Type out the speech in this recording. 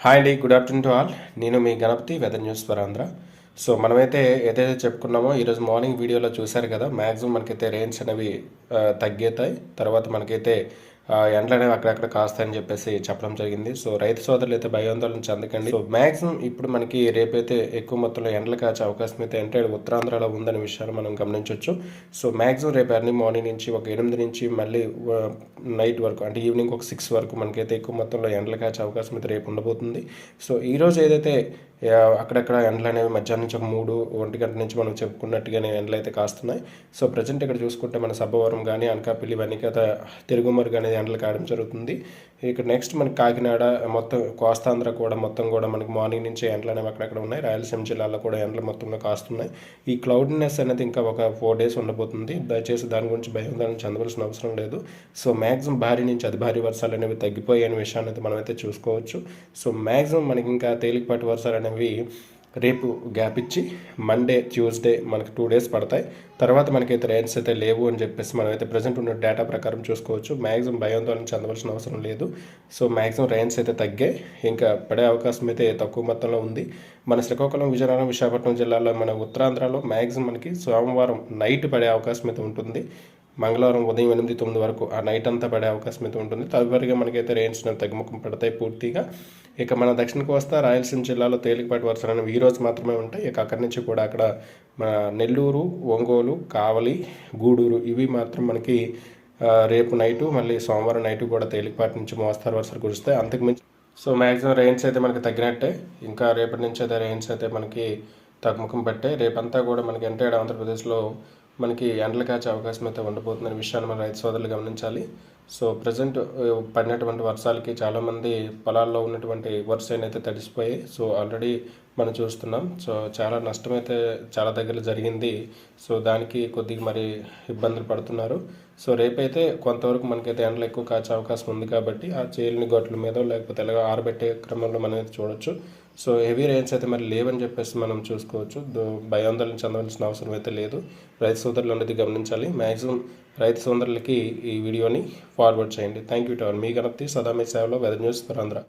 Hi అండి, good afternoon to all. నేను మీ Ganapati weather news for Andhra. So మనమైతే ఏదైతే చెప్పుకున్నామో ఈరోజు మార్నింగ్ వీడియోలో చూశారు కదా, మ్యాక్సిమం మనకైతే రెయిన్స్ అనేవి తగ్గుతాయి. తర్వాత మనకైతే ఎండలు అనేవి అక్కడక్కడ కాస్తాయని చెప్పేసి చెప్పడం జరిగింది. సో రైతు సోదరులు అయితే భయాందోళన చెందకండి. సో మ్యాక్సిమం ఇప్పుడు మనకి రేపైతే ఎక్కువ మొత్తంలో ఎండలు కాచే అవకాశం అయితే అంటే ఉత్తరాంధ్రలో ఉందనే విషయాన్ని మనం గమనించవచ్చు. సో మ్యాక్సిమం రేపు ఎర్లీ మార్నింగ్ నుంచి ఒక 8 నుంచి మళ్ళీ నైట్ వరకు అంటే ఈవినింగ్ ఒక 6 వరకు మనకైతే ఎక్కువ మొత్తంలో ఎండలు కాచే అవకాశం అయితే రేపు ఉండబోతుంది. సో ఈరోజు ఏదైతే అక్కడక్కడ ఎండలు అనేవి మధ్యాహ్నం నుంచి ఒక 3-1 గంటల నుంచి మనం చెప్పుకున్నట్టుగానే ఎండలు అయితే కాస్తున్నాయి. సో ప్రజెంట్ ఇక్కడ చూసుకుంటే మన సబ్బవరం కానీ అనకాపల్లి ఇవన్నీ కదా తిరుగుమరు కానీ ఎండలు కాయడం జరుగుతుంది. ఇక్కడ నెక్స్ట్ మనకి కాకినాడ మొత్తం కోస్తాంధ్ర కూడా మొత్తం కూడా మనకి మార్నింగ్ నుంచి ఎండలు అనేవి అక్కడక్కడ ఉన్నాయి. రాయలసీమ జిల్లాలో కూడా ఎండలు మొత్తంలో కాస్తున్నాయి. ఈ క్లౌడ్నెస్ అనేది ఇంకా ఒక 4 days ఉండబోతుంది. దయచేసి దాని గురించి భయం చెందవలసిన అవసరం లేదు. సో మ్యాక్సిమం భారీ నుంచి అతి భారీ వర్షాలు అనేవి తగ్గిపోయాయి అనే విషయాన్ని అయితే మనమైతే చూసుకోవచ్చు. సో మ్యాక్సిమం మనకి ఇంకా తేలికపాటి వర్షాలు అనేవి రేపు గ్యాప్ ఇచ్చి మండే ట్యూస్డే మనకి 2 days పడతాయి. తర్వాత మనకైతే రెయిన్స్ అయితే లేవు అని చెప్పేసి మనమైతే ప్రజెంట్ ఉన్న డేటా ప్రకారం చూసుకోవచ్చు. మ్యాక్సిమం భయాందోళన చెందవలసిన అవసరం లేదు. సో మ్యాక్సిమం రెయిన్స్ అయితే తగ్గాయి, ఇంకా పడే అవకాశం అయితే తక్కువ మొత్తంలో ఉంది. మన శ్రీకాకుళం, విజయనగరం, విశాఖపట్నం జిల్లాలో మన ఉత్తరాంధ్రలో మ్యాక్సిమం మనకి సోమవారం నైట్ పడే అవకాశం అయితే ఉంటుంది. మంగళవారం ఉదయం 8-9 వరకు ఆ నైట్ అంతా పడే అవకాశం అయితే ఉంటుంది. తదుపరిగా మనకైతే రెయిన్స్ తగ్గుముఖం పడతాయి పూర్తిగా. ఇక మన దక్షిణ కోస్తా రాయలసీమ జిల్లాలో తేలికపాటి వర్షాలు అనేవి ఈ రోజు మాత్రమే ఉంటాయి. ఇక అక్కడి నుంచి కూడా అక్కడ మన నెల్లూరు, ఒంగోలు, కావలి, గూడూరు ఇవి మాత్రం మనకి రేపు నైటు మళ్ళీ సోమవారం నైటు కూడా తేలికపాటి నుంచి మోస్తారు వర్షాలు కురుస్తాయి. అంతకుమించి సో మ్యాక్సిమం రెయిన్స్ అయితే మనకి తగ్గినట్టే. ఇంకా రేపటి నుంచి అయితే రెయిన్స్ అయితే మనకి తగ్గుముఖం పట్టే. రేపంతా కూడా మనకి ఎంటైర్ ఆంధ్రప్రదేశ్లో మనకి ఎండలు కాచే అవకాశం అయితే ఉండబోతుందనే విషయాన్ని మన రైతు సోదరులు గమనించాలి. సో ప్రజెంట్ పడినటువంటి వర్షాలకి చాలామంది పొలాల్లో ఉన్నటువంటి వర్షాన్ని అయితే తడిసిపోయాయి. సో ఆల్రెడీ మనం చూస్తున్నాం. సో చాలా నష్టం అయితే చాలా దగ్గర జరిగింది. సో దానికి కొద్దిగా మరి ఇబ్బందులు పడుతున్నారు. సో రేపైతే కొంతవరకు మనకైతే ఎండలు ఎక్కువ కాచే అవకాశం ఉంది కాబట్టి ఆ చేలిని గొట్ల మీద లేకపోతే ఎలాగ ఆరబెట్టే క్రమంలో మనం అయితే చూడొచ్చు. సో హెవీ రెయిన్స్ అయితే మరి లేవని చెప్పేసి మనం చూసుకోవచ్చు. భయాందోళన చెందవలసిన అవసరం అయితే లేదు. రైతు సోదరులు అనేది గమనించాలి. మ్యాక్సిమం రైతు సోదరులకి ఈ వీడియోని ఫార్వర్డ్ చేయండి. Thank you to all. మీ గణపతి సదా మీ సేవలో వెదర్ న్యూస్ ఫర్ ఆంధ్ర.